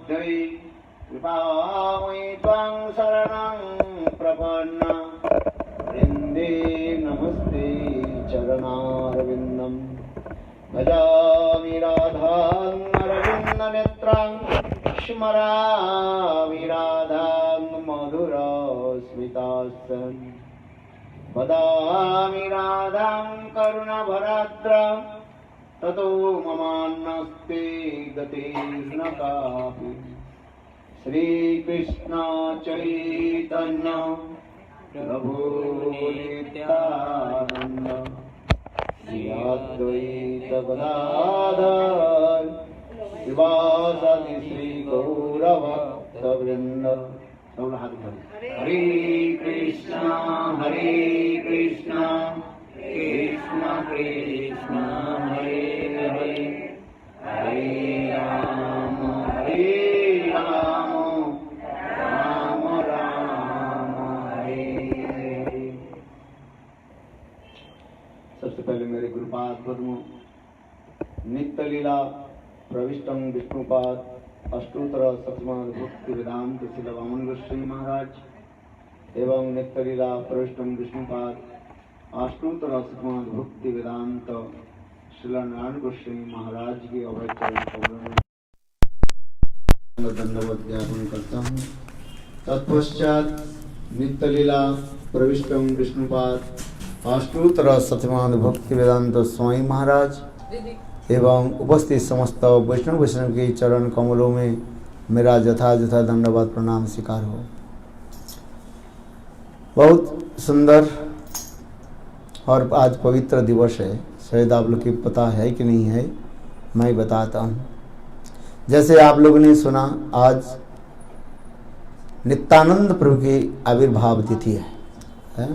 जय कृपामयि त्वां शरणं प्रपन्ना वृन्दे नमस्ते चरणारविन्दं भजामि राधां अरविन्दनेत्रां स्मरामि राधां मधुरस्मितास्तं वदामि राधां करुणभराद्रां ततो ममान्नस्ते गतिर्न कापि श्रीकृष्ण चैतन्य प्रभु नित्यानन्द श्री अद्वैत गदाधर शिवासादि श्री गौरभक्तवृन्द। हरे कृष्ण कृष्ण कृष्ण हरे हरे हरे राम राम राम हरे हरे। सबसे पहले मेरे गुरुपाद पद्म नित्य लीला प्रविष्टम विष्णुपाद अष्टोत्तर सतमाद भक्ति वेदांत श्री वामन गोस्वामी महाराज एवं नित्य लीला प्रविष्टम विष्णुपाद अष्टोत्तर सतमाद भक्ति वेदांत श्री नारायण गोस्वामी महाराज के अभय चरण दंडवत ज्ञापन करता हूँ। तत्पश्चात नित्य लीला प्रविष्टम विष्णुपाद अष्टोत्तर सतमाद भक्ति वेदांत स्वामी महाराज एवं उपस्थित समस्त वैष्णव के चरण कमलों में मेरा जथा दंडवत प्रणाम स्वीकार हो। बहुत सुंदर और आज पवित्र दिवस है, शायद आप लोग की पता है कि नहीं है, मैं बताता हूँ। जैसे आप लोगों ने सुना, आज नित्यानंद प्रभु की आविर्भाव तिथि है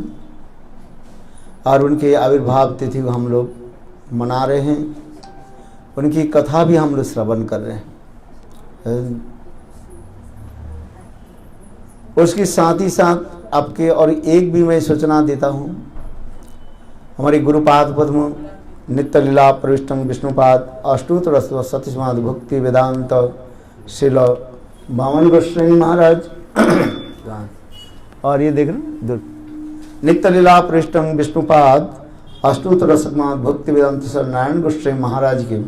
और उनके आविर्भाव तिथि को हम लोग मना रहे हैं, उनकी कथा भी हम लोग श्रवण कर रहे हैं। उसके साथ ही साथ आपके और एक भी मैं सूचना देता हूँ, हमारे गुरुपाद पद्म नित्य लीला प्रविष्टम विष्णुपाद अष्टोत्तर सतमाद भक्ति वेदांत श्रील वामन गोस्वामी महाराज और ये देख रहे नित्य लीला प्रविष्टम विष्णुपाद अष्टोत्तर सतमाद भक्ति वेदांत श्री नारायण गोस्वामी महाराज के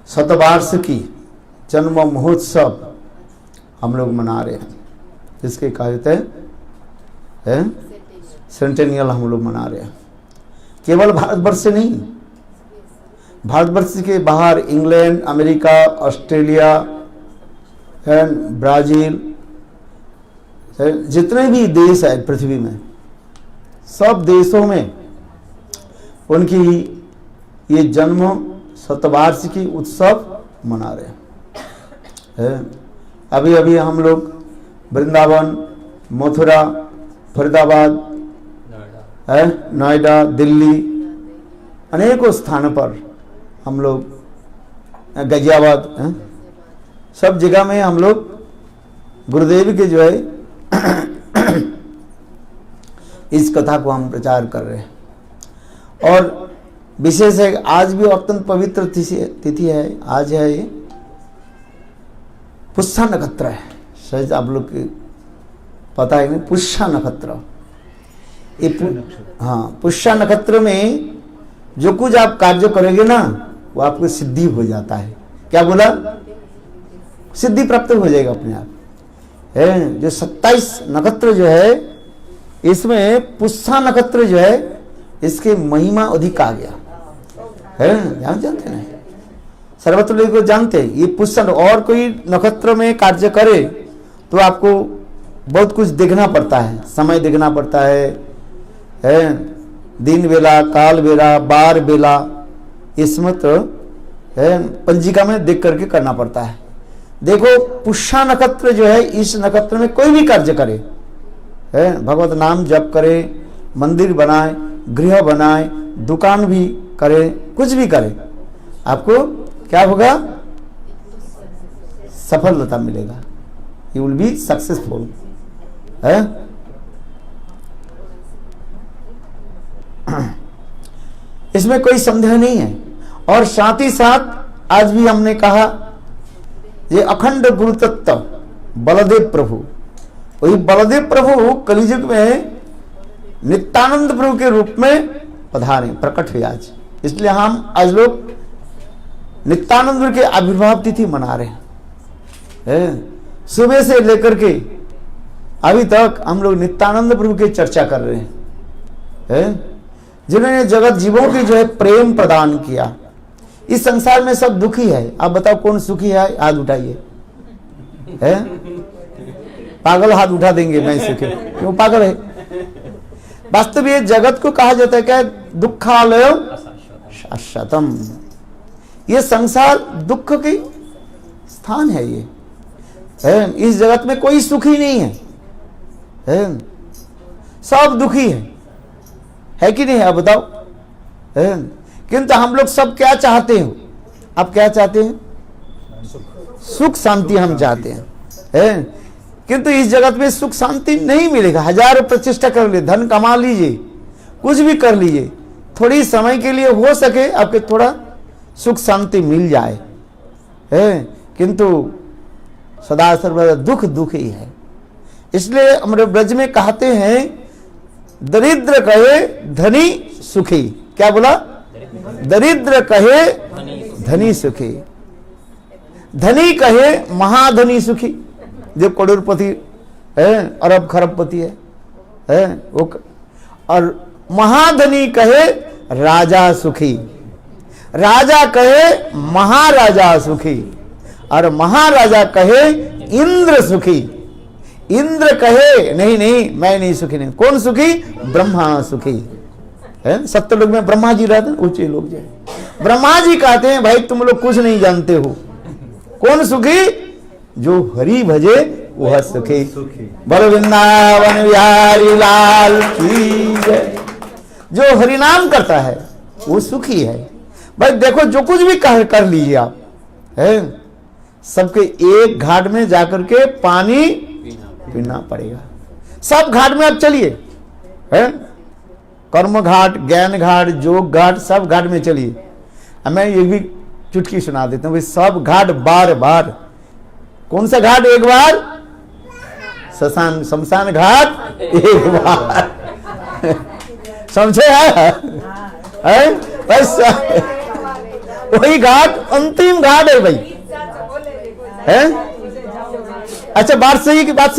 शतवार्षिकी जन्म महोत्सव हम लोग मना रहे हैं, जिसके कहते हैं सेंटेनियल हम लोग मना रहे हैं। केवल भारतवर्ष से नहीं, भारतवर्ष के बाहर इंग्लैंड, अमेरिका, ऑस्ट्रेलिया, ब्राजील, जितने भी देश है पृथ्वी में, सब देशों में उनकी ये जन्म शतवार्षिकी उत्सव मना रहे हैं। अभी अभी हम लोग वृंदावन, मथुरा, फरीदाबाद, नोएडा, दिल्ली, अनेकों स्थानों पर हम लोग, गाजियाबाद, सब जगह में हम लोग गुरुदेव के जो है इस कथा को हम प्रचार कर रहे हैं। और विशेष है, आज भी अत्यंत पवित्र तिथि है। आज है ये पुष्य नक्षत्र है, शायद आप लोग को पता है नहीं, पुष्य नक्षत्र। हाँ, पुष्य नक्षत्र में जो कुछ आप कार्य करेंगे ना, वो आपको सिद्धि हो जाता है। क्या बोला? सिद्धि प्राप्त हो जाएगा अपने आप। है जो 27 नक्षत्र जो है, इसमें पुष्य नक्षत्र जो है, इसके महिमा अधिक आ गया है। जानते हैं, सर्वत्र लोग को जानते हैं। ये पुष्य, और कोई नक्षत्र में कार्य करे तो आपको बहुत कुछ देखना पड़ता है, समय देखना पड़ता है, दिन बेला, काल बेला, बार बेला, इसमें तो पंजिका में देख करके करना पड़ता है। देखो, पुष्य नक्षत्र जो है, इस नक्षत्र में कोई भी कार्य करे, भगवत नाम जप करे, मंदिर बनाए, गृह बनाए, दुकान भी करे, कुछ भी करे, आपको क्या होगा? सफलता मिलेगा। You will be successful. इसमें कोई संदेह नहीं है। और साथ ही साथ आज भी हमने कहा ये अखंड गुरु तत्व बलदेव प्रभु, वही बलदेव प्रभु कलियुग में नित्यानंद प्रभु के रूप में पधारे, प्रकट हुए आज। इसलिए हम आज लोग नित्यानंद प्रभु के आविर्भाव तिथि मना रहे हैं। सुबह से लेकर के अभी तक हम लोग नित्यानंद प्रभु की चर्चा कर रहे हैं, जिन्होंने जगत जीवों की जो है प्रेम प्रदान किया। इस संसार में सब दुखी है, आप बताओ कौन सुखी है? हाथ उठाइए। है पागल हाथ उठा देंगे, मैं सुखी क्यों? पागल है। वास्तव ये जगत को कहा जाता है क्या? दुखालय शाश्वतम। ये संसार दुख की स्थान है। ये है, इस जगत में कोई सुखी नहीं है, सब दुखी है कि नहीं? आप बताओ। किंतु हम लोग सब क्या चाहते हैं? आप क्या चाहते हैं? सुख शांति हम चाहते हैं, किंतु इस जगत में सुख शांति नहीं मिलेगा। हजारों प्रचेष्टा कर लीजिए, धन कमा लीजिए, कुछ भी कर लीजिए, थोड़ी समय के लिए हो सके आपके थोड़ा सुख शांति मिल जाए, किंतु सदा सर्वदा दुख दुख ही है। इसलिए हमारे ब्रज में कहते हैं दरिद्र कहे धनी सुखी। क्या बोला? दरिद्र कहे धनी सुखी, धनी कहे महाधनी सुखी। जो करोड़पति है, अरब खरबपति है वो, और महाधनी कहे राजा सुखी, राजा कहे महाराजा सुखी, और महाराजा कहे इंद्र सुखी। इंद्र कहे नहीं नहीं मैं नहीं सुखी, नहीं। कौन सुखी? ब्रह्मा सुखी है। सत्य लोग में ब्रह्मा जी रहते हैं, ऊंचे लोग जो ब्रह्मा जी कहते हैं भाई तुम लोग कुछ नहीं जानते हो। कौन सुखी? जो हरि भजे वह सुखी। बोलो वृंदावन बिहारी लाल की जय। जो हरि नाम करता है वो सुखी है। भाई देखो जो कुछ भी कर लीजिए आप, है सबके एक घाट में जाकर के पानी पीना पड़ेगा। सब घाट में आप चलिए, है कर्म घाट, ज्ञान घाट, योग घाट, सब घाट में चलिए। मैं ये भी चुटकी सुना देता हूँ, सब घाट बार बार। कौन सा घाट? एक बार शमशान घाट एक बार। समझे है? बस वही घाट अंतिम घाट है भाई, है? अच्छा बात सही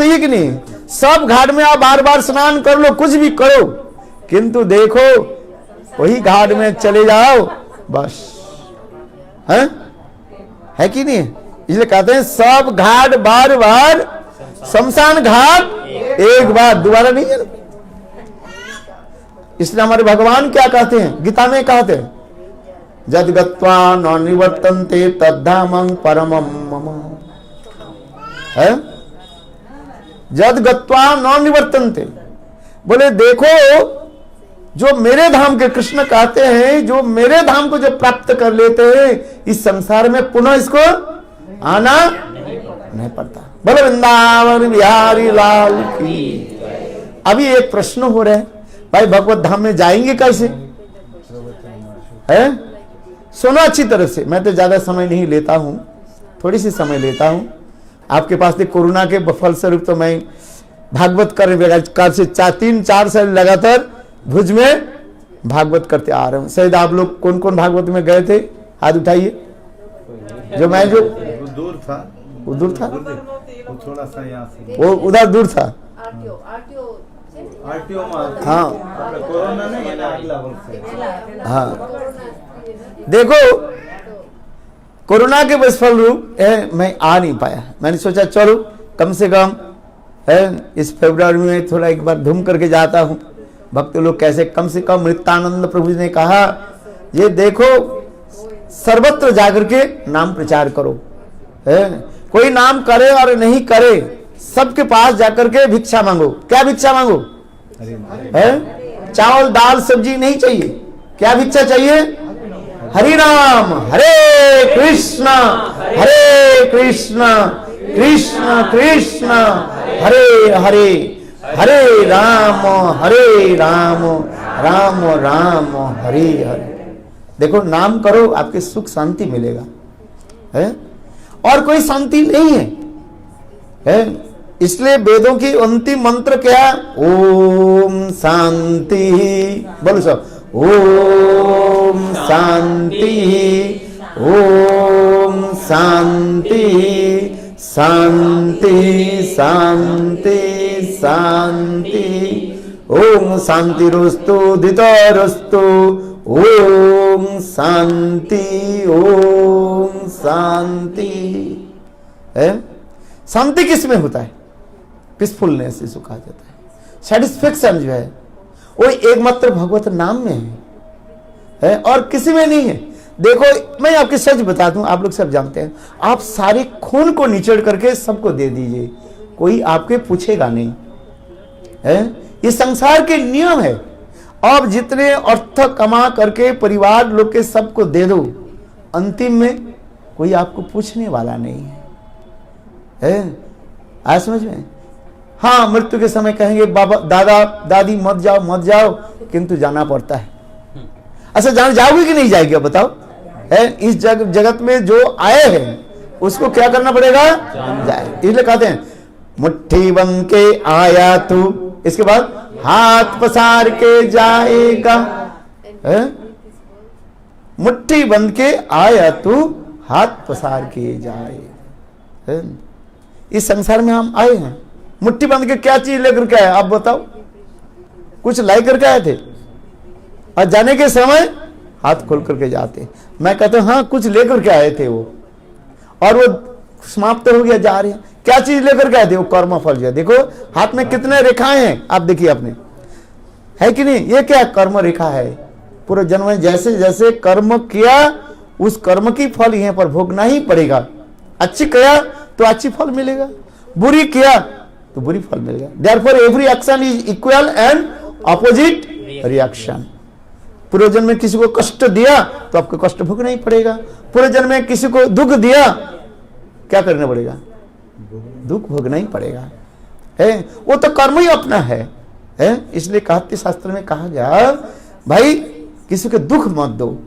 है कि नहीं? सब घाट में आप बार बार स्नान कर लो, कुछ भी करो, किंतु देखो वही घाट में चले जाओ बस, है कि नहीं? इसलिए कहते हैं सब घाट बार बार, शमशान घाट एक बार, दोबारा नहीं है। इसलिए हमारे भगवान क्या कहते हैं? गीता में कहते हैं जद गत्वा न निवर्तन्ते तद्धामं परमं मम, है? जद गत्वा न निवर्तन्ते, बोले देखो जो मेरे धाम के, कृष्ण कहते हैं जो मेरे धाम को जो प्राप्त कर लेते हैं इस संसार में पुनः इसको आना नहीं पड़ता। बोले वृंदावन बिहारी लाल की। अभी एक प्रश्न हो रहा है भाई भगवत धाम में जाएंगे कैसे? है सुनो अच्छी तरह से, मैं तो ज्यादा समय नहीं लेता हूं, थोड़ी सी समय लेता हूं आपके पास। कोरोना के फलस्वरूप तो मैं भागवत कर से 3-4 साल लगातार भुज में भागवत करते आ रहा हूं। शायद आप लोग कौन कौन भागवत में गए थे? हाथ उठाइए। जो मैं जो दूर था, वो दूर था, वो थोड़ा सा यहाँ से, वो उधर दूर था। हाँ हाँ, देखो कोरोना के फल रूप मैं आ नहीं पाया। मैंने सोचा चलो कम से कम है इस फरवरी में थोड़ा एक बार घूम करके जाता हूँ। भक्त लोग कैसे, कम से कम नित्यानंद प्रभु जी ने कहा ये देखो सर्वत्र जाकर के नाम प्रचार करो, है कोई नाम करे और नहीं करे सबके पास जाकर के भिक्षा मांगो। क्या भिक्षा मांगो? है चावल दाल सब्जी नहीं चाहिए, क्या भिक्षा चाहिए? हरि राम हरे कृष्ण कृष्ण कृष्ण हरे हरे, हरे राम राम राम हरे हरे। देखो नाम करो आपके सुख शांति मिलेगा, है? और कोई शांति नहीं है। इसलिए वेदों की अंतिम मंत्र क्या? ओम शांति, बोलो सब, ओम शांति, ओम शांति, शांति शांति शांति, ओम शांतिरुस्तु धितोरुस्तु, ओम शांति, ओम शांति। शांति किस में होता है? पीसफुलनेस इसको कहा जाता है। सेटिस्फेक्शन जो है वो एकमात्र भगवत नाम में है और किसी में नहीं है। देखो मैं आपके सच बता दूं, आप लोग सब जानते हैं, आप सारे खून को निचोड़ करके सबको दे दीजिए, कोई आपके पूछेगा नहीं है। ये संसार के नियम है। अब जितने अर्थ कमा करके परिवार लोग के सबको दे दो, अंतिम में कोई आपको पूछने वाला नहीं है। आज समझ में? हाँ, मृत्यु के समय कहेंगे बाबा दादा दादी मत जाओ मत जाओ, किंतु जाना पड़ता है। अच्छा, जान जाओगे कि नहीं जाएगी? बताओ। इस जगत में जो आए हैं उसको क्या करना पड़ेगा? जाए। इसलिए कहते हैं मुट्ठी बन के आया तू, इसके बाद हाथ पसार के जाएगा। मुट्ठी बन के आया तू, हाथ पसार के जाए। इस संसार में हम आए हैं, मुट्ठी बंद के क्या चीज लेकर के आए? आप बताओ। कुछ लाई करके आए थे और जाने के समय हाथ खोल करके जाते। मैं कहता हूं हाँ, कुछ लेकर के आए थे वो, और वो समाप्त हो गया, जा रहे हैं। क्या चीज लेकर के आए थे? वो कर्म फल जो है। देखो हाथ में कितने रेखाएं हैं, आप देखिए अपने, है कि नहीं? ये क्या कर्म रेखा है। पूरे जन्म में जैसे जैसे कर्म किया, उस कर्म की फल यहां पर भोगना ही पड़ेगा। अच्छी किया तो अच्छी फल मिलेगा, बुरी किया तो बुरी फल मिलेगा। Therefore every action is equal and opposite reaction. पूरे जन्म में किसी को कष्ट दिया तो आपको कष्ट भोगना ही पड़ेगा। पूरे जन्म में किसी को दुख दिया, क्या करना पड़ेगा? दुख भोगना ही पड़ेगा। है वो तो कर्म ही अपना है। इसलिए कहते शास्त्र में कहा गया, भाई किसी को दुख मत दो,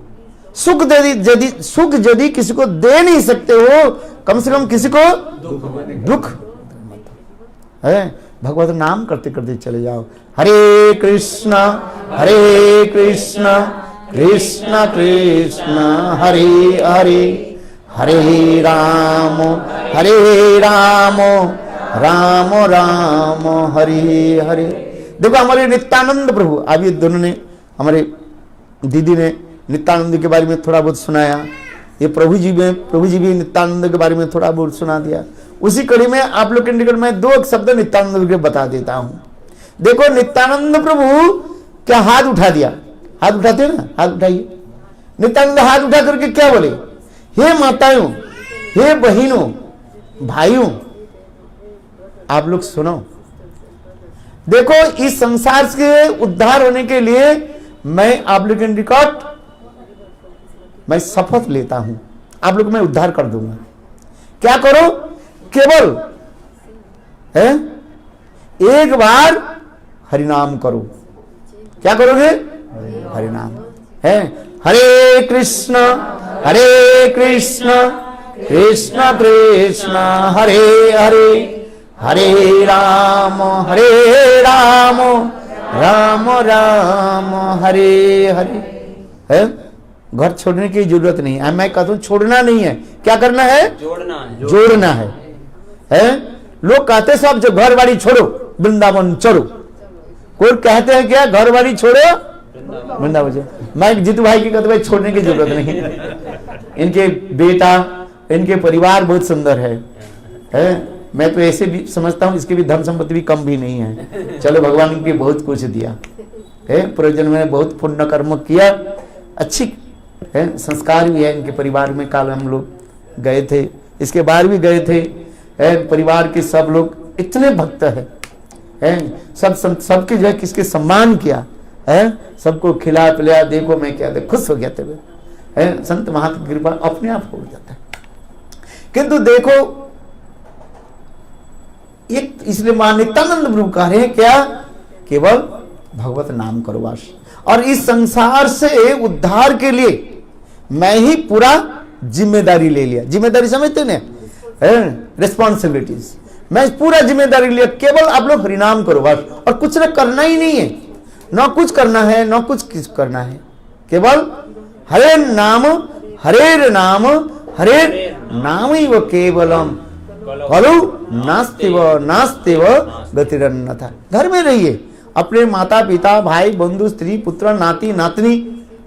सुख यदि किसी को दे नहीं सकते हो, कम से कम किसी को दुख है। भगवत नाम करते करते चले जाओ। हरे कृष्णा कृष्ण कृष्ण हरे हरे, हरे राम राम राम हरे हरे। देखो हमारे नित्यानंद प्रभु, अभी दोनों ने, हमारे दीदी ने नित्यानंद के बारे में थोड़ा बहुत सुनाया, ये प्रभु जी भी नित्यानंद के बारे में थोड़ा बहुत सुना दिया। उसी कड़ी में आप लोग के निकट में दो शब्द नित्यानंद के बता देता हूं। देखो नित्यानंद प्रभु क्या हाथ उठा दिया, हाथ उठाते हो ना, हाथ उठाइए। नित्यानंद हाथ उठा करके क्या बोले? हे माताओं, हे बहनों, भाइयों, आप लोग सुनो। देखो इस संसार से उद्धार होने के लिए मैं आप लोग के निकट मैं शपथ लेता हूं, आप लोग मैं उद्धार कर दूंगा। क्या करो? केवल एक बार हरिनाम करो। क्या करोगे? हरिनाम है। हरे कृष्ण कृष्ण कृष्ण हरे हरे, हरे राम राम राम हरे हरे। है घर छोड़ने की जरूरत नहीं है। मैं कहता हूं छोड़ना नहीं है, क्या करना है? जोड़ना है। लोग कहते सब जो घर बाड़ी छोड़ो वृंदावन चलो, कोई कहते हैं क्या घर बाड़ी छोड़ो वृंदावन चलो। मैं जीतू भाई की कहते भाई छोड़ने की जरूरत नहीं है। इनके बेटा, इनके परिवार बहुत सुंदर है। मैं तो ऐसे भी समझता हूं इसकी भी धन संपत्ति भी कम भी नहीं है। चलो भगवान इनके बहुत कुछ दिया है, पूरे जन्म में बहुत पुण्य कर्म किया, अच्छी है, संस्कार भी है इनके परिवार में। कल हम लोग गए थे, इसके बाहर भी गए थे। परिवार के सब लोग इतने भक्त है, सबके जो है किसके सम्मान किया है, सबको खिला पिलाया। देखो मैं क्या खुश हो गया थे। संत महात्मा की कृपा अपने आप हो जाता है। किंतु देखो एक, इसलिए नित्यानंद प्रभु कह रहे हैं क्या? केवल भगवत नाम करो बस। और इस संसार से उद्धार के लिए मैं ही पूरा जिम्मेदारी ले लिया। जिम्मेदारी समझते ना? रिस्पॉन्सिबिलिटीज। मैं पूरा जिम्मेदारी लिया, केवल आप लोग हरिनाम करो बस, और कुछ ना करना ही नहीं है, ना कुछ करना है, ना कुछ करना है, केवल हरे नाम हरेर नाम हरेर नाम ही वो केवलम खलु नास्तिव गतिरन्यथा। घर में रहिए, अपने माता पिता भाई बंधु स्त्री पुत्र नाती नातनी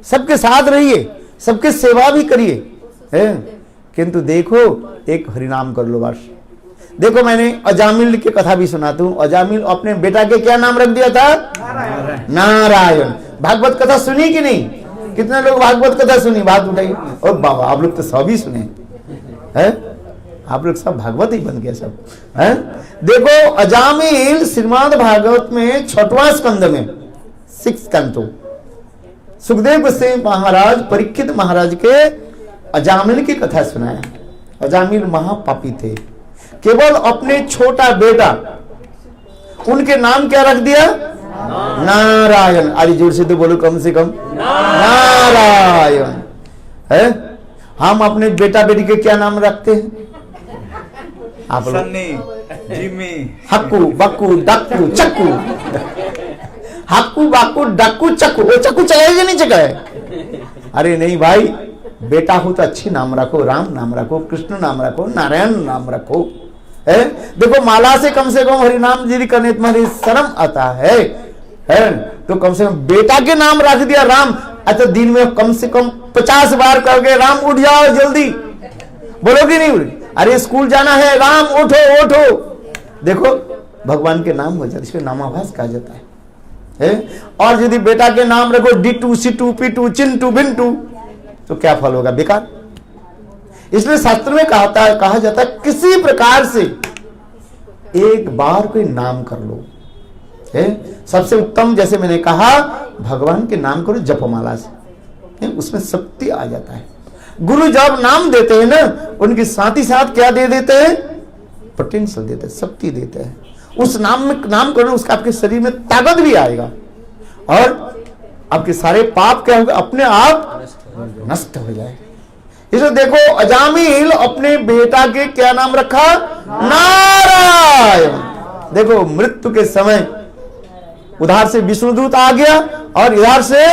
सबके साथ रहिए, सबके सेवा भी करिए, किंतु देखो एक हरिनाम कर लो बस। देखो मैंने अजामिल की कथा भी सुनाता हूँ। अजामिल अपने बेटा के क्या नाम रख दिया था? नारायण। भागवत कथा सुनी कि नहीं? कितने लोग भागवत कथा सुनी? बात उठाई। और बाबा आप लोग तो सभी सुने हैं, आप लोग सब भागवत ही बन गया सब है। देखो अजामिल श्रीमद् भागवत में 6वां स्कंद में 6 कैंटो सुखदेव गोस्वामी महाराज परीक्षित महाराज के अजामिल की कथा सुनाया। अजामिल महापापी थे, केवल अपने छोटा बेटा उनके नाम क्या रख दिया? नारायण। अरे जोर से तो बोलो कम से कम नारायण है। हम अपने बेटा बेटी के क्या नाम रखते हैं? आप लोग सन्नी, जिमी, हक्कू बक्कू डक्कू चक्कू, हक्कू बाकू डक्कू चक्कू। वो चक्कू चलाएगा नहीं चलाए? अरे नहीं भाई, बेटा हो तो अच्छी नाम रखो, राम नाम रखो, कृष्ण नाम रखो, नारायण नाम रखो। देखो माला से कम हरि नाम यदि करने तुम्हारी शर्म आता है, तो कम से कम बेटा के नाम रख दिया राम। अच्छा दिन में कम से कम 50 बार करके राम उठ जाओ जल्दी, बोलोगे नहीं उठ? अरे स्कूल जाना है, राम उठो उठो। देखो भगवान के नाम हो जाते, इसको नामाभास कहा जाता है। और यदि बेटा के नाम रखो डिटू सिटू पिटू चिंटू बिंटू, तो क्या फल होगा? बेकार। इसलिए शास्त्र में कहा जाता है किसी प्रकार से एक बार कोई नाम कर लो। सबसे उत्तम जैसे मैंने कहा भगवान के नाम करो जपमाला से, उसमें शक्ति आ जाता है। गुरु जब नाम देते हैं ना, उनके साथ ही साथ क्या दे देते हैं? पोटेंशियल देते हैं, शक्ति देते हैं। उस नाम में नाम करो, उसका आपके शरीर में ताकत भी आएगा और आपके सारे पाप क्या होंगे? अपने आप नष्ट हो जाए। इसलिए देखो अजामिल अपने बेटा के क्या नाम रखा? नारायण। देखो मृत्यु के समय उधर से विष्णुदूत आ गया और इधर से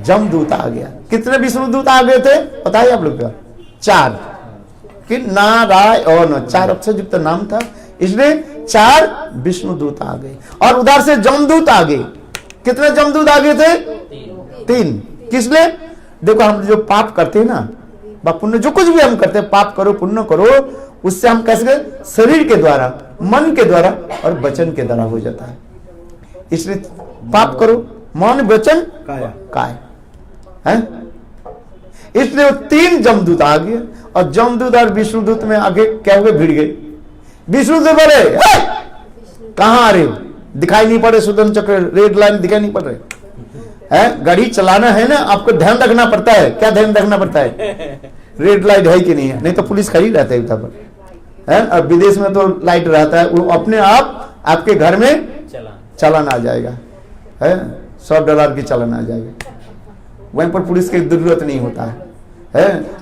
जमदूत आ गया। कितने विष्णुदूत आ गए थे पता है आप लोग का? 4। कि नारायण 4 अक्षर युक्त नाम था, इसलिए 4 विष्णुदूत आ गए और उधर से जमदूत आ गए। कितने जमदूत आ गए थे? 3। किस लिए? देखो हम जो पाप करते हैं ना, पुण्य जो कुछ भी हम करते हैं, पाप करो पुण्य करो, उससे हम कैसे? शरीर के द्वारा, मन के द्वारा और वचन के द्वारा हो जाता है। इसलिए पाप करो मन वचन काय है। इसलिए 3 जमदूत आ गए और जमदूत और विष्णुदूत में आगे क्या हुए? भिड़ गए। विष्णुदूत बोले कहां आ रहे हो? दिखाई नहीं पड़े, सुदर्शन चक्र रेड लाइन दिखाई नहीं पड़ रहे है। गाड़ी चलाना है ना, आपको ध्यान रखना पड़ता है। क्या ध्यान रखना पड़ता है? रेड लाइट है कि नहीं है, नहीं तो पुलिस खड़ी रहता है उधर पर है। और विदेश में तो लाइट रहता है, वो अपने आप आपके घर में चालान आ जाएगा है, $100 की चालान आ जाएगा। वहीं पर पुलिस की जरूरत नहीं होता है।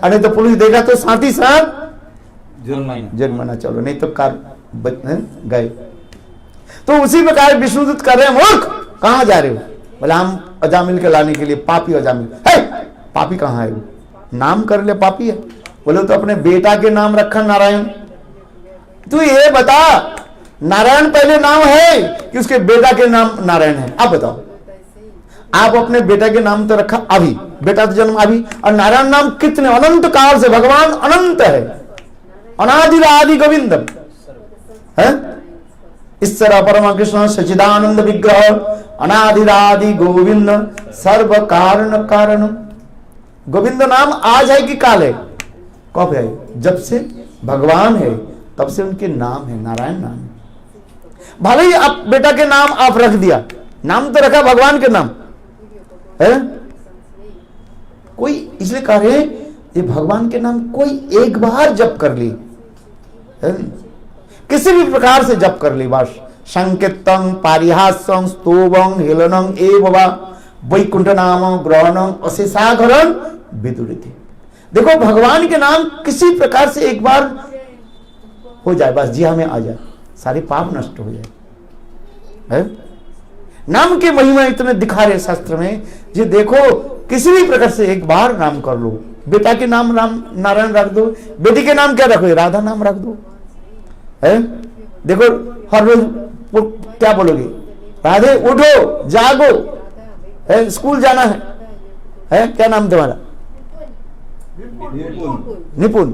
अरे तो पुलिस देगा तो साथ ही साथ जुर्माना चलो, नहीं तो कार गए। तो उसी प्रकार विष्णुदूत कर रहे हैं, मूर्ख कहां जा रहे हो? बोले हम अजामिल के लाने के लिए। पापी अजामिल है। पापी कहां है? वो नाम कर ले पापी है। बोले तो अपने बेटा के नाम रखा नारायण। तू ये बता नारायण पहले नाम है कि उसके बेटा के नाम नारायण है? आप बताओ। आप अपने बेटा के नाम तो रखा अभी, बेटा तो जन्म अभी, और नारायण नाम कितने अनंत काल से, भगवान अनंत है, अनादि आदि गोविंदम है। ईश्वर परम कृष्ण सच्चिदानंद विग्रह अनादिरादि गोविंद सर्व कारण कारण। गोविंद नाम आज है कि काल है? कब है? जब से भगवान है तब से उनके नाम है, नारायण नाम है। भले ही आप बेटा के नाम आप रख दिया, नाम तो रखा भगवान के नाम है। कोई इसलिए कह रहे ये भगवान के नाम कोई एक बार जप कर ली, किसी भी प्रकार से जप कर ली बस। संकीर्तन पारिहास्यं स्तोभं हेलनं एव वा वैकुंठ नाम ग्रहणं अशेषाघरं विदुरिति। देखो भगवान के नाम किसी प्रकार से एक बार हो जाए, बस जिहा में आ जाए, सारे पाप नष्ट हो जाए। है? नाम के महिमा इतने दिखा रहे शास्त्र में, जी देखो किसी भी प्रकार से एक बार नाम कर लो। बेटा के नाम राम नारायण रख दो, बेटी के नाम क्या रखो, राधा नाम रख दो। है? देखो हर रोज क्या बोलोगे, राधे उठो जागो, है स्कूल जाना है? क्या नाम तुम्हारा? निपुण,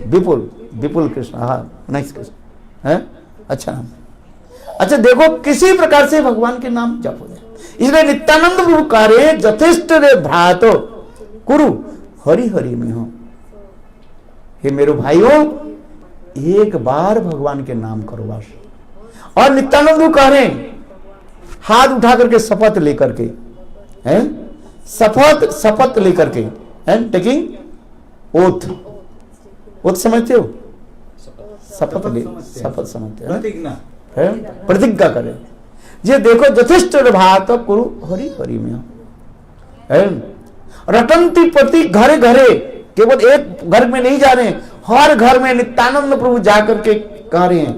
विपुल, विपुल कृष्ण, हाँ नाइस कृष्ण, है अच्छा नाम। अच्छा देखो किसी प्रकार से भगवान के नाम जप हो जाए। इसलिए नित्यानंद प्रभु कार्य यथेष्ट रे भ्रातो कुरु हरि हरि में हो। हे मेरे भाइयों, एक बार भगवान के नाम करो बस। और नित्यानंद प्रभु कह रहे हैं, हाथ उठा करके शपथ लेकर के, हैं शपथ लेकर के, एंड टेकिंग ओथ, ओथ समझते हो? शपथ समझते हो? प्रतिज्ञा करें, ये देखो यथेष्ट भात कुरु हरि हरि में। रटंती पति घरे घरे, केवल एक घर में नहीं जा रहे, हर घर में नित्यानंद प्रभु जाकर के कह रहे हैं,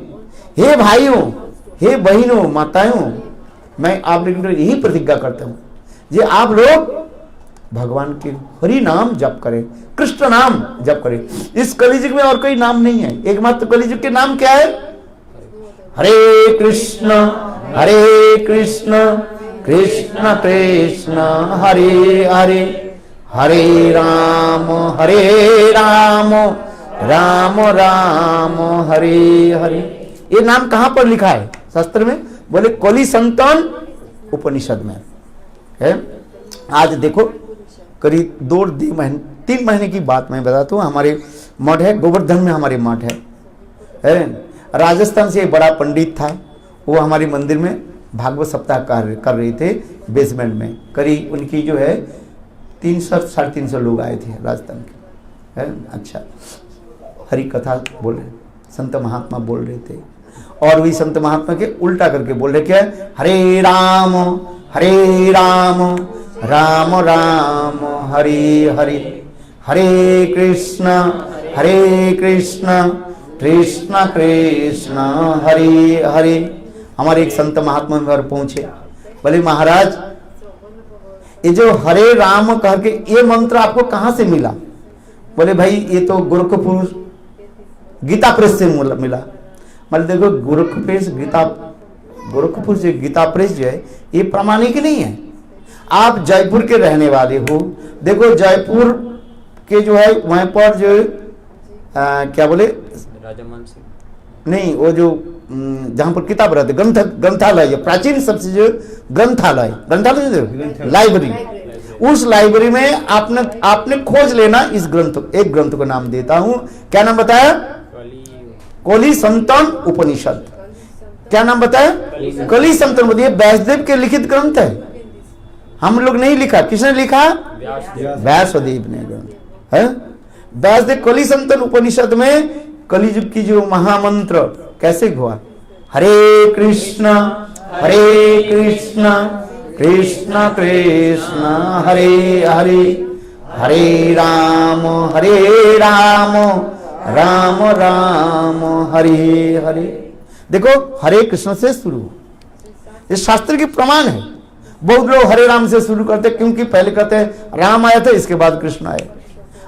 हे भाइयों, हे बहनों, माताओं, मैं आप लोगों यही प्रतिज्ञा करता हूं, ये आप लोग भगवान के हरि नाम जप करें, कृष्ण नाम जप करें। इस कलियुग में और कोई नाम नहीं है, एकमात्र कलियुग के नाम क्या है? हरे कृष्ण कृष्ण कृष्ण हरे हरे, हरे राम राम राम हरे हरे। ये नाम कहां पर लिखा है शास्त्र में? बोले कलि संतान उपनिषद में है। आज देखो करीब 3 महीने की बात मैं बताता हूँ। हमारे मठ है गोवर्धन में, हमारे मठ है राजस्थान से एक बड़ा पंडित था, वो हमारे मंदिर में भागवत सप्ताह कर रहे थे बेसमेंट में। करीब उनकी जो है 300-350 लोग आए थे राजस्थान के, है अच्छा हरि कथा बोल रहे, संत महात्मा बोल रहे थे, और वही संत महात्मा के उल्टा करके बोल रहे क्या, हरे राम राम राम हरे हरे, हरे कृष्ण कृष्ण कृष्ण हरे हरे। हमारे एक संत महात्मा घर पहुंचे, बोले महाराज ये जो हरे राम कह के ये मंत्र आपको कहां से मिला? बोले भाई ये तो गोरखपुर गीता प्रेस से मिला। मतलब देखो गोरखपुर से गीता प्रेस जो है ये प्रामाणिक नहीं है। आप जयपुर के रहने वाले हो, देखो जयपुर के जो है वहां पर जो क्या बोले नहीं, वो जो जहां पर किताब रहते ग्रंथालय, प्राचीन सबसे जो ग्रंथालय लाइब्रेरी, उस लाइब्रेरी में आपने खोज लेना इस ग्रंथ, एक ग्रंथ को नाम देता हूं, क्या नाम बताया? कलि संतन उपनिषद। क्या नाम बताया? कलि संतन। बताइए व्यासदेव के लिखित ग्रंथ है, हम लोग नहीं लिखा, किसने लिखा? व्यासदेव ने ग्रंथ है। व्यासदेव कलि संतन उपनिषद में कलियुग की जो महामंत्र कैसे हुआ, हरे कृष्ण कृष्ण कृष्ण हरे हरे, हरे राम राम राम हरे हरे। देखो हरे कृष्ण से शुरू, ये शास्त्र की प्रमाण है। बहुत लोग हरे राम से शुरू करते क्योंकि पहले कहते हैं राम आया था इसके बाद कृष्ण आए।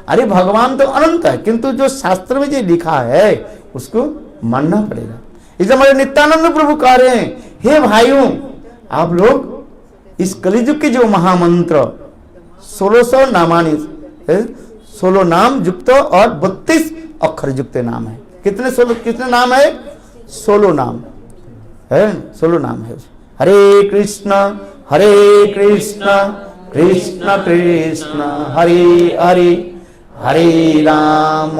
अरे भगवान तो अनंत है, किंतु जो शास्त्र में जो लिखा है उसको मानना पड़ेगा। इसलिए हमारे नित्यानंद प्रभु कह रहे हैं, हे भाइयों आप लोग इस कलियुग के जो महामंत्र 1600 नामानी, 16 नाम युक्त और 32 अक्षर युक्त नाम है। कितने नाम है? 16 नाम है, 16 नाम है। हरे कृष्ण कृष्ण कृष्ण हरे हरे, हरे राम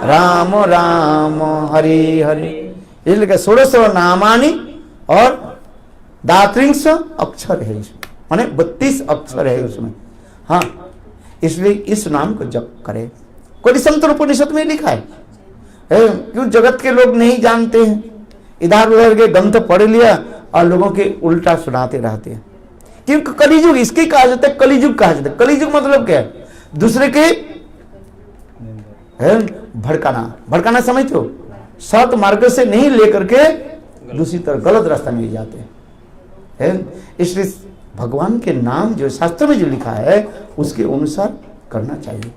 राम राम हरे हरे। इसलिए 1600 नामानी और 32 अक्षर है इसमें, माने 32 अक्षर है उसमें। हाँ, इसलिए इस नाम को जप करे। कोई संत उपनिषद में लिखा है, क्यों जगत के लोग नहीं जानते हैं, इधर उधर के ग्रंथ पढ़ लिया और लोगों के उल्टा सुनाते रहते हैं। क्योंकि कलियुग इसके कहा जाता है, कलियुग कहा जाता है। कलियुग मतलब क्या है? दूसरे के है भड़काना। भड़काना समझते हो, सत मार्ग से नहीं लेकर के दूसरी तरफ गलत रास्ता में जाते हैं। इसलिए भगवान के नाम जो शास्त्र में जो लिखा है उसके अनुसार करना चाहिए,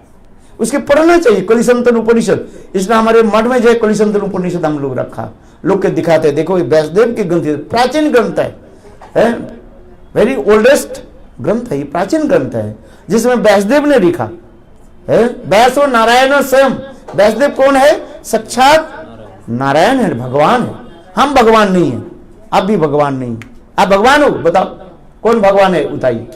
उसके पढ़ना चाहिए। कलिसंतन उपनिषद, इसलिए हमारे मठ में जो है कलिसंतन उपनिषद हम लोग रखा, लोग के दिखाते हैं, देखो व्यासदेव की ग्रंथ, प्राचीन ग्रंथ है, वेरी ओल्डेस्ट ग्रंथ है, ये प्राचीन ग्रंथ है जिसमें व्यासदेव ने लिखा है। व्यास और नारायण स्वयं, व्यासदेव कौन है? साक्षात नारायण है, भगवान है। हम भगवान नहीं है, आप भी भगवान नहीं। आप भगवान हो? बताओ कौन भगवान है, बताइए।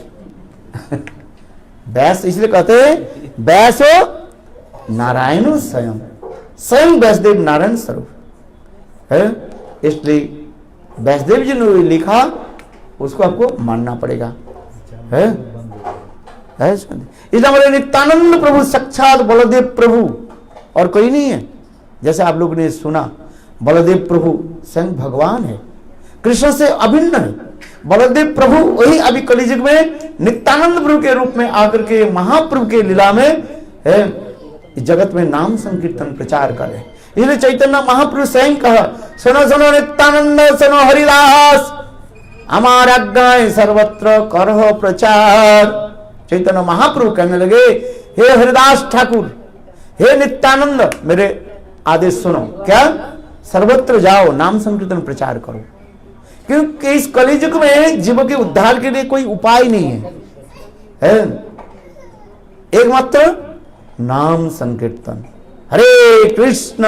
व्यास इसलिए कहते हैं व्यास हो नारायण स्वयं, स्वयं व्यासदेव नारायण स्वरूप है। इसलिए व्यासदेव जी ने लिखा उसको आपको मानना पड़ेगा है। इसलिए हमारे नित्यानंद प्रभु साक्षात बलदेव प्रभु और कोई नहीं है। जैसे आप लोग ने सुना बलदेव प्रभु स्वयं भगवान है, कृष्ण से अभिन्न है। बलदेव प्रभु वही अभी कलियुग में नित्यानंद प्रभु के रूप में आकर के महाप्रभु के लीला में है जगत में नाम संकीर्तन प्रचार करे। इसलिए चैतन्य महाप्रभु स्वयं कहा, सुनो सुनो नित्यानंद सुनो हरिदास, हमारा आज्ञा सर्वत्र करहो प्रचार। चैतन्य महाप्रभु कहने लगे, हे हरिदास ठाकुर, हे नित्यानंद, मेरे आदेश सुनो। क्या? सर्वत्र जाओ, नाम संकीर्तन प्रचार करो। क्योंकि इस कलियुग में जीव के उद्धार के लिए कोई उपाय नहीं है, एकमात्र नाम संकीर्तन। हरे कृष्ण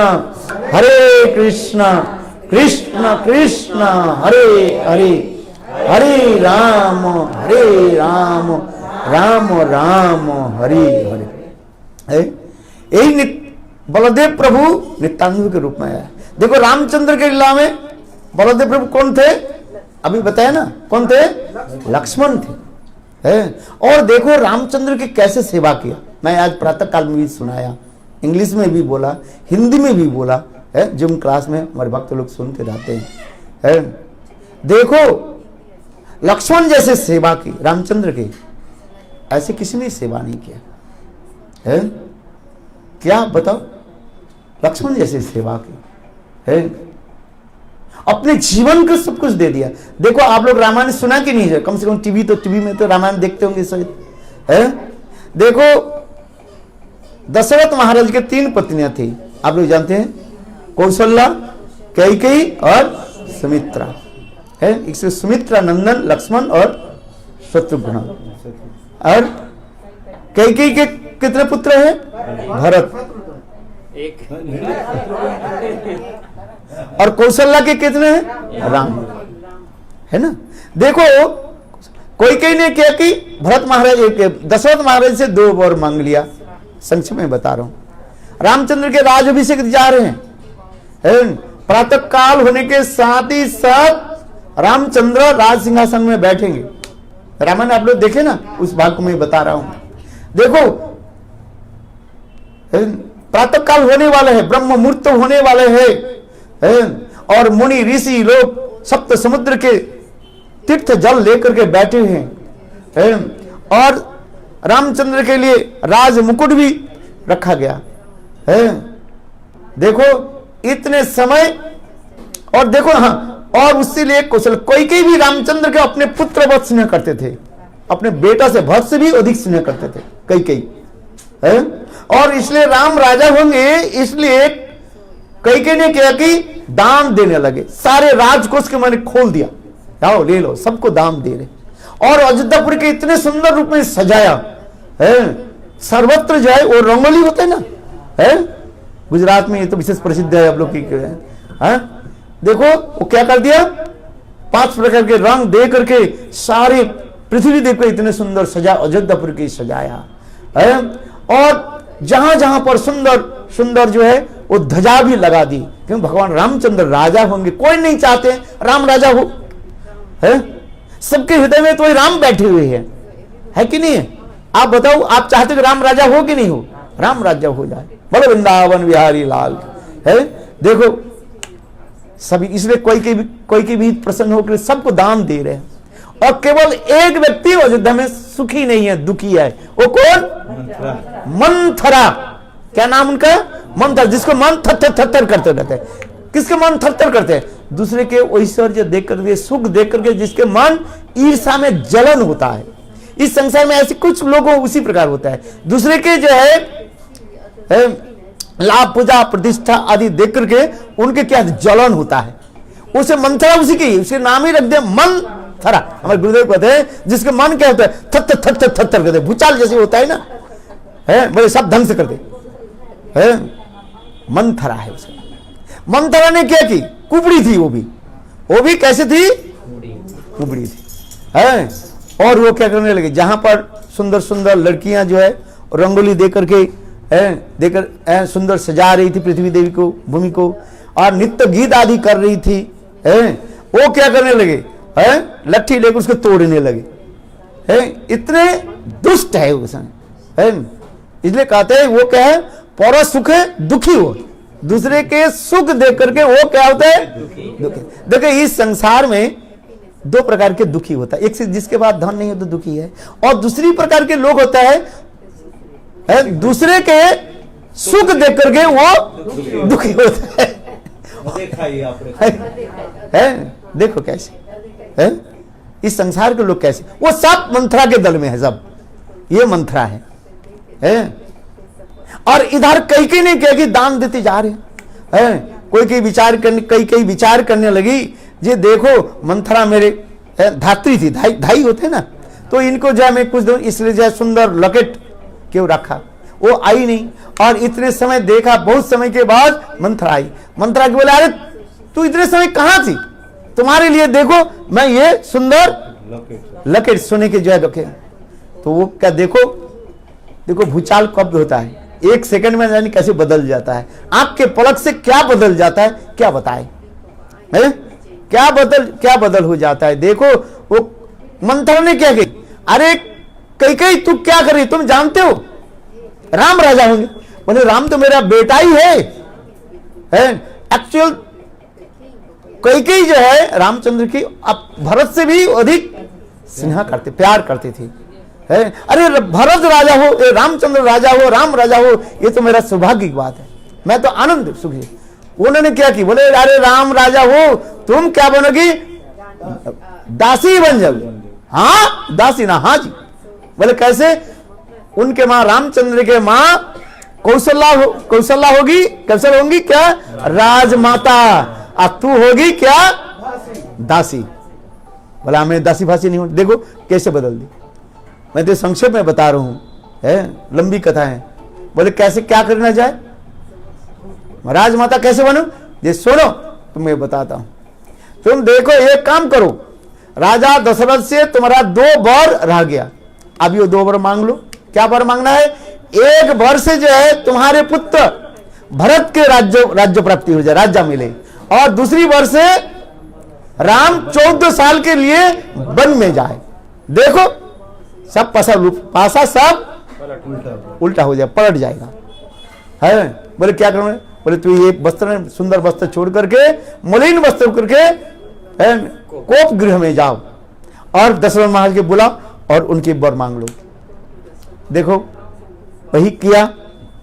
कृष्ण कृष्ण हरे हरे, हरे राम राम राम हरे हरे। यही बलदेव प्रभु नित्यानंद के रूप में आया। देखो रामचंद्र के लीला में बलदेव प्रभु कौन थे? अभी बताया ना, कौन थे? लक्ष्मण थे है। और देखो रामचंद्र की कैसे सेवा किया। मैं आज प्रातः काल में भी सुनाया, इंग्लिश में भी बोला, हिंदी में भी बोला है, जिम क्लास में हमारे भक्त लोग सुनते रहते हैं। देखो लक्ष्मण जैसे सेवा की रामचंद्र की, ऐसे किसी ने सेवा नहीं किया है। क्या बताओ, लक्ष्मण जैसे सेवा की है, अपने जीवन को सब कुछ दे दिया। देखो आप लोग रामायण सुना कि नहीं है? कम से कम टीवी में तो रामायण देखते होंगे शायद है। देखो दशरथ महाराज के 3 पत्नियां थी, आप लोग जानते हैं, कौशल्या, कैकेयी और सुमित्रा है। इससे सुमित्रा नंदन लक्ष्मण और शत्रुघ्न। और कैकेयी के कितने पुत्र हैं? भरत। और कौशल्या के कितने हैं? राम, है ना। देखो कैकेयी ने क्या कि भरत महाराज दशरथ महाराज से 2 वर मांग लिया। संक्षेप में बता रहा हूं। रामचंद्र के राजाभिषेक जा रहे हैं, प्रातः काल होने के साथ ही साथ रामचंद्र राज सिंहासन में बैठेंगे। रामायण आप लोग देखे ना, उस भाग को मैं बता रहा हूं। देखो प्रातः काल होने वाले हैं, ब्रह्म मुहूर्त होने वाले हैं, और मुनि ऋषि लोग सप्त समुद्र के तीर्थ जल लेकर के बैठे हैं, और रामचंद्र के लिए राज मुकुट भी रखा गया है। देखो इतने समय, और देखो हाँ, और उससे लिए कौशल कैकेयी भी रामचंद्र के अपने पुत्र वत स्नेह करते थे, अपने बेटा से भरत से भी अधिक स्नेह करते थे कैकेयी है। और इसलिए राम राजा होंगे, इसलिए कैकेयी ने क्या कि दान देने लगे। सारे राजकोष के मैंने खोल दिया, आओ ले लो, सबको दान दे रहे। और अयोध्यापुर के इतने सुंदर रूप में सजाया है। सर्वत्र जो है वो रंगोली होते हैं ना है, गुजरात में ये तो विशेष प्रसिद्ध है आप लोग की है। देखो वो क्या कर दिया, 5 प्रकार के रंग दे करके सारे पृथ्वी देव को इतने सुंदर सजा अयोध्यापुर की सजाया है। और जहां जहां पर सुंदर सुंदर जो है वो ध्वजा भी लगा दी, क्योंकि भगवान रामचंद्र राजा होंगे। कोई नहीं चाहते राम राजा हो है, सबके हृदय में तो राम बैठे हुए हैं, है कि नहीं है? आप बताओ, आप चाहते कि राम राजा हो कि नहीं हो? राम राजा हो जाए, बोलो वृंदावन बिहारी लाल है। देखो सभी, इसलिए कोई के भी प्रसन्न होकर सबको दान दे रहे हैं। और केवल एक व्यक्ति अयोध्या में सुखी नहीं है, दुखी है। वो कौन? मंथरा। क्या नाम उनका? ममता, जिसको मन थर थर थर करते रहते हैं। किसके मन थर थर करते हैं? दूसरे के ऐश्वर्य देख करके, सुख देख करके जिसके मन ईर्ष्या में जलन होता है। इस संसार में ऐसे कुछ लोगों उसी प्रकार होता है, दूसरे के जो है लाभ, पूजा, प्रतिष्ठा आदि देख करके उनके क्या जलन होता है, उसे मंथरा उसी की, उसके नाम ही रख दे मन थरा। हमारे गुरुदेव कहते हैं जिसके मन क्या होता है? थर थर थर थर थर करते, भूचाल जैसे होता है ना, है बोले सब ढंग से करते है। मन थरा है उसका। मंथरा ने क्या की? कुबड़ी थी, वो भी कैसे थी? कुबड़ी थी, है। और वो क्या करने लगे? जहां पर सुंदर सुंदर लड़कियां जो है रंगोली दे करके देकर सुंदर सजा रही थी पृथ्वी देवी को, भूमि को, और नित्य गीत आदि कर रही थी, वो क्या करने लगे? लट्ठी लेकर उसको तोड़ने लगे। इतने दुष्ट है उसमें, इसलिए कहते हैं वो क्या है? पर सुख दुखी हो, दूसरे के सुख देख करके वो क्या होता है? दुखी। देखिए इस संसार में दो प्रकार के दुखी होता है, एक से जिसके पास धन नहीं हो तो दुखी है, और दूसरी प्रकार के लोग होता है दूसरे के सुख देख करके वो दुखी होता है। देखो कैसे है इस संसार के लोग, कैसे वो सब मंथरा के दल में है, सब ये मंथरा है। और इधर कई ने क्या कि दान देते जा रहे हैं, कोई विचार करने लगी, ये देखो मंथरा मेरे धात्री थी, धाई होते ना, तो इनको जो है मैं कुछ दूं, इसलिए जो है सुंदर लॉकेट क्यों रखा, वो आई नहीं। और इतने समय देखा, बहुत समय के बाद मंथरा आई। मंथरा के बोले अरे तू इतने समय कहां थी, तुम्हारे लिए देखो मैं ये सुंदर लॉकेट सोने के जो है रखे। तो वो क्या देखो भूचाल कब होता है, एक सेकंड में जानी कैसे बदल जाता है, आंख के पलक से क्या बदल जाता है, क्या बताए है? क्या बदल हो जाता है। देखो वो मंथरा ने क्या की, अरे कई तू क्या कर रही, तुम जानते हो राम राजा होंगे? बोले राम तो मेरा बेटा ही है। एक्चुअल कई जो है रामचंद्र की अब भरत से भी अधिक स्नेह करते, प्यार करती थी, है। अरे भरत राजा हो, रामचंद्र राजा हो, राम राजा हो, ये तो मेरा सौभाग्य की बात है, मैं तो आनंद सुखी। उन्होंने क्या की, बोले अरे राम राजा हो, तुम क्या बनोगी? दासी बन जाओगी। हाँ दासी ना, हाँ जी। बोले कैसे? उनके माँ रामचंद्र के माँ कौशल्या होगी, कौशल होंगी क्या? राजमाता, और तू होगी क्या? दासी। बोला मैं दासी फासी नहीं हूं। देखो कैसे बदल दी, मैं तो संक्षेप में बता रहा हूं, है लंबी कथा है। बोले कैसे, क्या करना जाए, राजमाता कैसे बनूं? ये सुनो तुम्हें बताता हूं। तुम देखो एक काम करो, राजा दशरथ से तुम्हारा 2 वर रह गया, अब ये 2 वर मांग लो। क्या वर मांगना है? एक वर से जो है तुम्हारे पुत्र भरत के राज्य प्राप्ति हो जाए, राज्य मिले, और दूसरी वर से राम 14 साल के लिए वन में जाए। देखो सब पासा सब उल्टा हो जाए, पलट जाएगा, है। बोले क्या करोगे? बोले तू ये वस्त्र, सुंदर वस्त्र छोड़ करके मलिन वस्त्र करके कोप गृह में जाओ और दशरथ महाराज के बुलाओ और उनके वर मांग लो। देखो वही किया,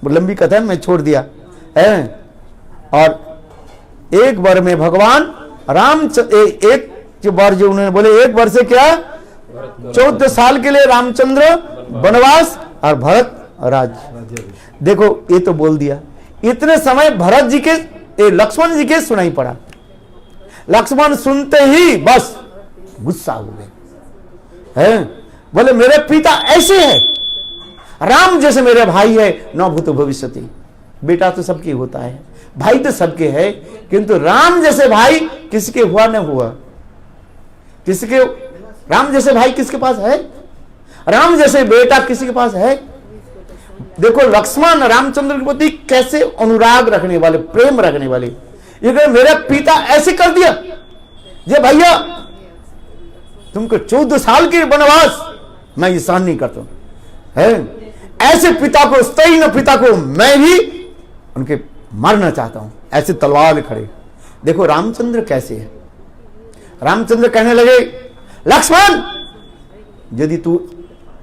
लंबी कथा मैं छोड़ दिया है। और एक वर में भगवान राम एक जो वर जो उन्होंने बोले, एक वर से क्या 14 साल के लिए रामचंद्र वनवास और भरत राज्य। देखो ये तो बोल दिया। इतने समय भरत जी के, लक्ष्मण जी के सुनाई पड़ा। लक्ष्मण सुनते ही बस गुस्सा हो गए, हैं? बोले मेरे पिता ऐसे हैं, राम जैसे मेरे भाई है, न भूतो भविष्यति। बेटा तो सबके होता है, भाई तो सबके है, किंतु राम जैसे भाई किसके हुआ न हुआ? किसके राम जैसे भाई किसके पास है? राम जैसे बेटा किसी के पास है? देखो लक्ष्मण रामचंद्र के प्रति कैसे अनुराग रखने वाले, प्रेम रखने वाले। ये कहे मेरे पिता ऐसे कर दिया, ये भैया तुमको 14 साल के वनवास मैं ये सहन नहीं करता है। ऐसे पिता को, स्त्रीण पिता को मैं भी उनके मारना चाहता हूं, ऐसे तलवार खड़े। देखो रामचंद्र कैसे है। रामचंद्र कहने लगे लक्ष्मण यदि तू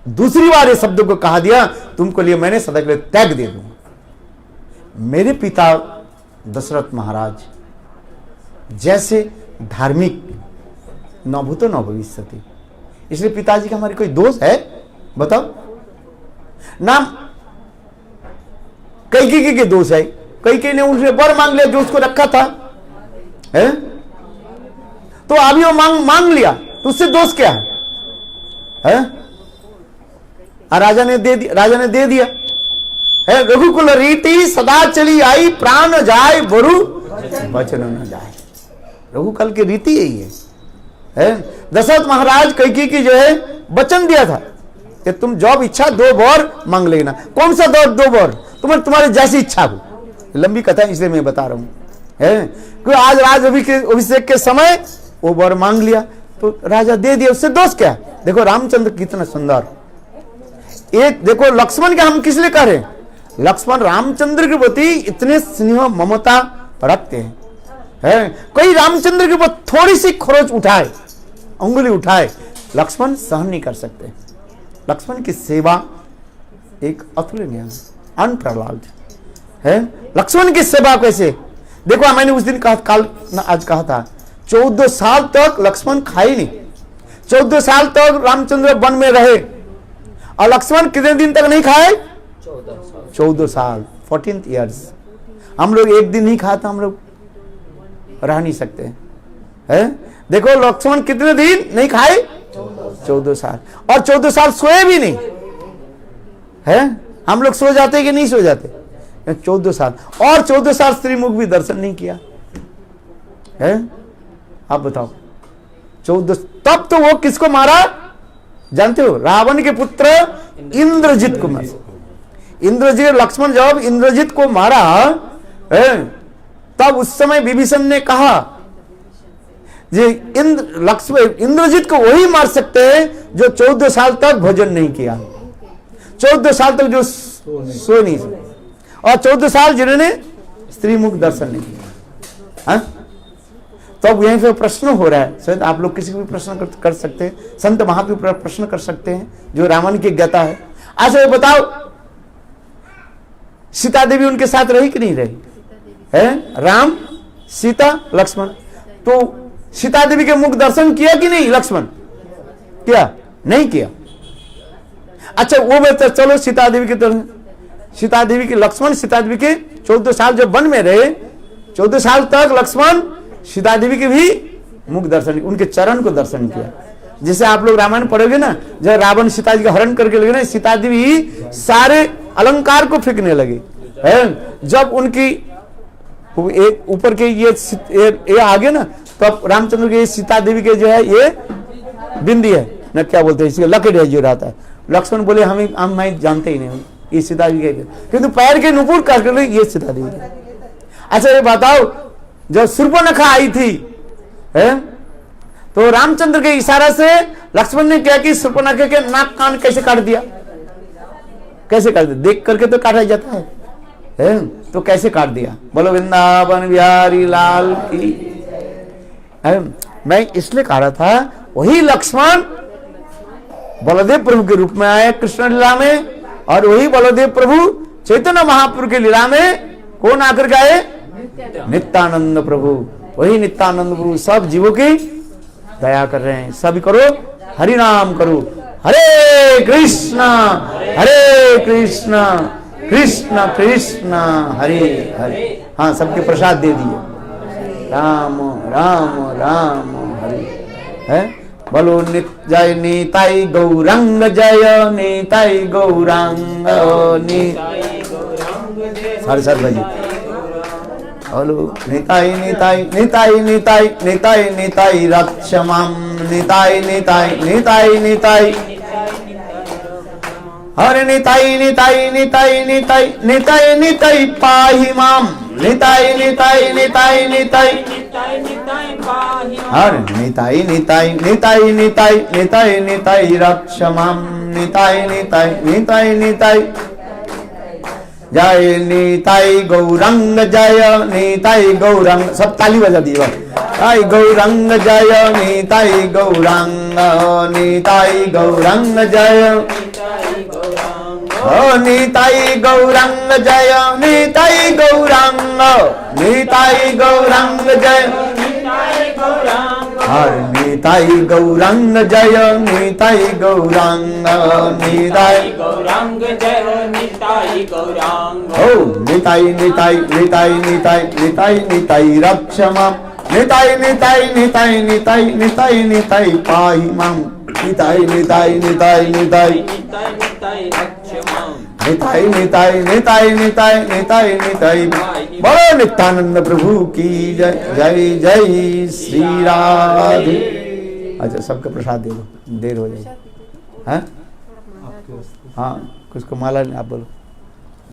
दूसरी बार ये शब्द को कहा दिया, तुमको लिए मैंने सदा के लिए त्याग दे दूंगा। मेरे पिता दशरथ महाराज जैसे धार्मिक न भूतो न भविष्यति, इसलिए पिताजी का हमारे कोई दोष है? बताओ। नाम कैकेयी के दोष है, कैकेयी ने उनसे वर मांग लिया जो उसको रखा था, है? तो अभी वो मांग लिया तो उससे दोष क्या है? राजा ने दे दिया है। रघुकुल रीति सदा चली आई, प्राण जाए वरु वचन न जाए। रघुकुल की रीति यही है। दशरथ महाराज कैकेयी की जो है वचन दिया था कि तुम जब इच्छा 2 वर मांग लेना। कौन सा 2 वर? तुम्हारी जैसी इच्छा हो। लंबी कथा इसलिए मैं बता रहा हूं, है कि आज राज अभिषेक के समय वो वर मांग लिया तो राजा दे दिया, उससे दोष क्या? देखो रामचंद्र कितना सुंदर। एक देखो लक्ष्मण के हम किस लिए कह रहे हैं? लक्ष्मण रामचंद्र के प्रति इतने स्नेह ममता रखते हैं। कोई रामचंद्र के प्रति थोड़ी सी खरोच उठाए, उंगली उठाए, लक्ष्मण सहन नहीं कर सकते। लक्ष्मण की सेवा एक अतुलनीय, अनप्रहलाद है। लक्ष्मण की सेवा कैसे? देखो मैंने उस दिन आज कहा था 14 साल तक लक्ष्मण खाई नहीं। 14 साल तक रामचंद्र वन में रहे और लक्ष्मण कितने दिन तक नहीं खाए? 14 साल, 14 ईयर्स। हम लोग एक दिन नहीं खाता, हम लोग रह नहीं सकते हैं। देखो लक्ष्मण कितने दिन नहीं खाए? 14 साल। और 14 साल सोए भी नहीं है। हम लोग सो जाते कि नहीं सो जाते? 14 साल। और 14 साल स्त्री मुख भी दर्शन नहीं किया है। आप बताओ 14। तब तो वो किसको मारा जानते हो? रावण के पुत्र इंद्रजित को मारा। इंद्रजित, लक्ष्मण जब इंद्रजित को मारा है, तब उस समय विभीषण ने कहा जे इंद्रजित को वही मार सकते हैं जो 14 साल तक भोजन नहीं किया, 14 साल तक जो सो नहीं सके, और 14 साल जिन्होंने स्त्री मुख दर्शन नहीं किया। तो अब यहीं पे प्रश्न हो रहा है। शायद आप लोग किसी को भी प्रश्न कर सकते हैं, संत महात्मा पर प्रश्न कर सकते हैं जो रावण की ज्ञाता है। अच्छा बताओ सीता देवी उनके साथ रही कि नहीं रही? है राम, सीता, लक्ष्मण। तो सीता देवी के मुख दर्शन किया कि नहीं लक्ष्मण? किया? नहीं किया। अच्छा वो बेहतर, चलो सीता देवी की तरह, सीता देवी के लक्ष्मण सीता देवी के 14 साल जब वन में रहे, 14 साल तक लक्ष्मण सीता देवी के भी मुख दर्शन, उनके चरण को दर्शन किया। जैसे आप लोग रामायण पढ़ोगे ना, जब रावण सीता जी का हरण करके लगे ना, सीता देवी सारे अलंकार को फेंकने लगे है। जब उनकी एक ऊपर के ये आगे ना, तब रामचंद्र के सीता देवी के जो है ये बिंदी है ना, क्या बोलते हैं इसके, लकेट है जो रहता है। लक्ष्मण बोले हम मैं जानते ही नहीं ये सीता देवी के, किंतु पैर के नुपुर कर ये सीता देवी के। अच्छा ये बताओ जब शूर्पणखा आई थी है, तो रामचंद्र के इशारा से लक्ष्मण ने क्या कि शूर्पणखा के नाक कान कैसे काट दिया? कैसे काट दिया? देख करके तो काटा जाता है, तो कैसे काट दिया? बोलो वृंदावन बिहारी लाल की। मैं इसलिए कह रहा था वही लक्ष्मण बलदेव प्रभु के रूप में आए कृष्ण लीला में, और वही बलदेव प्रभु चैतन्य महाप्रभु के लीला में कौन आकर के आए? नित्यानंद प्रभु। वही नित्यानंद प्रभु सब जीवों की दया कर रहे हैं। सभी करो हरि नाम करो, हरे कृष्णा कृष्ण कृष्ण हरे हरे। हाँ सबके प्रसाद दे दिए। राम राम राम हरे है। बोलो जय नीताई गौरंग, जय नीताई गौरंग, सारे सारे भाई बोलो नीताई नीताई नीताई नीताई नीताई नीताई रक्ष माम, नीताई नीताई नीताई नीताई हरे नीताई नीताई नीताई नीताई नीताई नीताई पाहि माम, नीताई नीताई नीताई नीताई हरे नीताई नीताई नीताई नीताई नीताई नीताई रक्ष माम, नीताई नीताई नीताई नीताई जय नीताई गौरंग, जय नीताई गौरंग। सब ताली बजा दी। जय गौरंग जय नीताई गौरंग, नीताई गौरंग जय ओ निताई गौरंग जय निताई गौरंग निताई गौरंग जय हर निताई गौरंग जय निताई गौरंग निताई गौरंग जय निताई गौरंग ओ निताई निताई निताई निताई निताई निताई रक्षमा निताई निताई निताई निताई निताई निताई पाहि मां निताई निताई निताई निताई निताई रक्षमा निताई निताई निताई निताई निताई निताई बोलो नित्यानंद प्रभु की जय जय जय श्री राधे। अच्छा सबका प्रसाद दे दो, देर हो जाएगी। हाँ कुछ को माला आप बोलो।